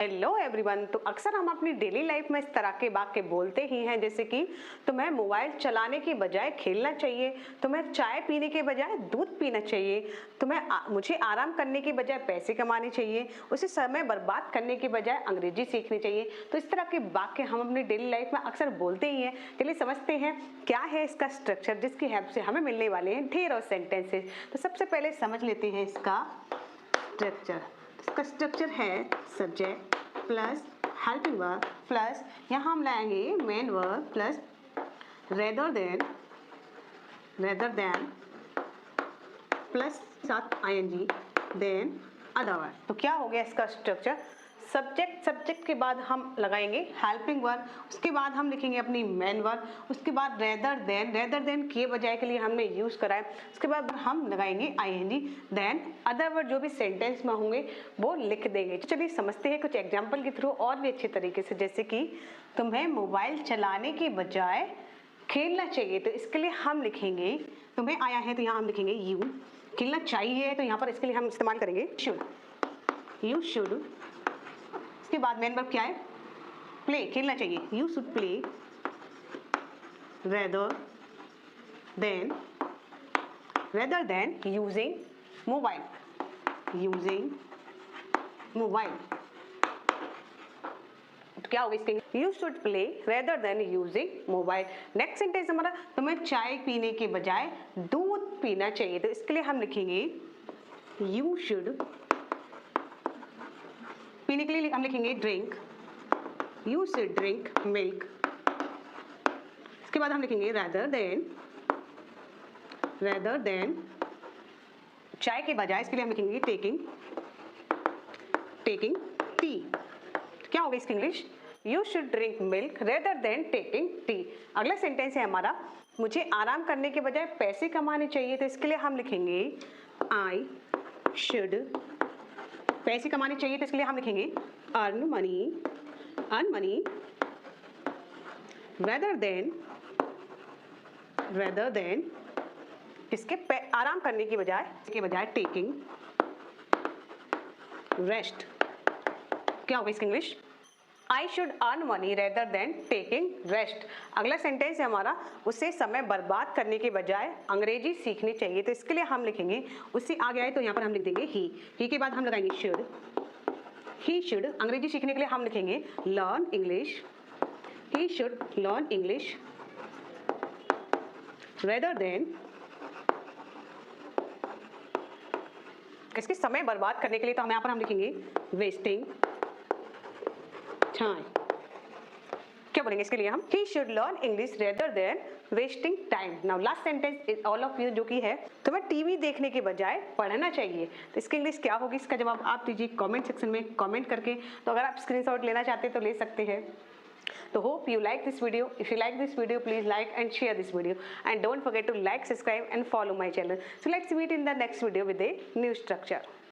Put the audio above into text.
Hello everyone. तो अक्सर हम अपनी डेली लाइफ में इस तरह के वाक्य बोलते ही हैं, जैसे कि तुम्हें मोबाइल चलाने की बजाय खेलना चाहिए, तुम्हें चाय पीने के बजाय दूध पीना चाहिए, मुझे आराम करने की बजाय पैसे कमाने चाहिए, उसे समय बर्बाद करने की बजाय अंग्रेजी सीखनी चाहिए। तो इस तरह के वाक्य हम अपनी डेली लाइफ में अक्सर बोलते ही हैं। चलिए समझते हैं क्या है इसका स्ट्रक्चर, जिसकी हेल्प से हमें मिलने वाले हैं ढेर और सेंटेंसेस। तो सबसे पहले समझ लेते हैं इसका स्ट्रक्चर। इसका स्ट्रक्चर है subject plus helping verb plus यहाँ हम लाएंगे main verb plus rather than plus साथ आईएनजी देन अदर वर्ब। तो क्या हो गया इसका स्ट्रक्चर? सब्जेक्ट के बाद हम लगाएंगे हेल्पिंग वर्ब, उसके बाद हम लिखेंगे अपनी मेन वर्ब, उसके बाद रेदर देन के बजाय के लिए हमने यूज करा है, उसके बाद हम लगाएंगे आईएनजी देन अदर वर्ड जो भी सेंटेंस में होंगे वो लिख देंगे। तो चलिए समझते हैं कुछ एग्जांपल के थ्रू और भी अच्छे तरीके से। जैसे कि तुम्हें मोबाइल चलाने की बजाय खेलना चाहिए, तो इसके लिए हम लिखेंगे तुम्हें आया है तो यहाँ हम लिखेंगे यू। खेलना चाहिए तो यहाँ पर इसके लिए हम इस्तेमाल करेंगे शुड, यू शुड। इसके बाद मेन वर्ब क्या है? प्ले, खेलना चाहिए, you should play rather than using mobile, तो क्या होगा इसके? You should play rather than using mobile. Next sentence हमारा तुम्हें चाय पीने के बजाय दूध पीना चाहिए, तो इसके लिए हम लिखेंगे यू शुड, पीने के लिए हम लिखेंगे drink, you should drink milk. इसके बाद हम लिखेंगे रेदर देन चाय के बजाय इसके लिए हम लिखेंगे टेकिंग टी। क्या होगा इसकी English? You should drink milk rather than taking tea. अगला सेंटेंस है हमारा मुझे आराम करने के बजाय पैसे कमाने चाहिए, तो इसके लिए हम लिखेंगे आई शुड, पैसे कमाने चाहिए तो इसके लिए हम लिखेंगे अर्न मनी रेदर देन इसके आराम करने की बजाय टेकिंग रेस्ट। क्या होगा इसकी English? I should earn money rather than taking rest. अगला सेंटेंस है हमारा उसे समय बर्बाद करने के बजाय अंग्रेजी सीखनी चाहिए, तो इसके लिए हम लिखेंगे उससे आगे आए तो यहाँ पर हम लिख देंगे ही के बाद हम लगाएंगे शुड, ही शुड। अंग्रेजी सीखने के लिए हम लिखेंगे learn English, he should learn English rather than. इसके समय बर्बाद करने के लिए तो हम यहाँ पर हम लिखेंगे वेस्टिंग टाइम। क्या बोलेंगे इसके लिए हम? He should learn English rather than wasting time. Now last sentence is all of you, जो कि है तुम्हें टीवी देखने के बजाय पढ़ना चाहिए, तो इसकी इंग्लिश क्या होगी? इसका जवाब आप दीजिए कमेंट सेक्शन में कमेंट करके। तो अगर आप स्क्रीनशॉट लेना चाहते हैं तो ले सकते हैं। तो hope you like this video. If you like this video, please like and share this video, and don't forget to like, subscribe and follow my channel. So let's meet in the next video with a new structure.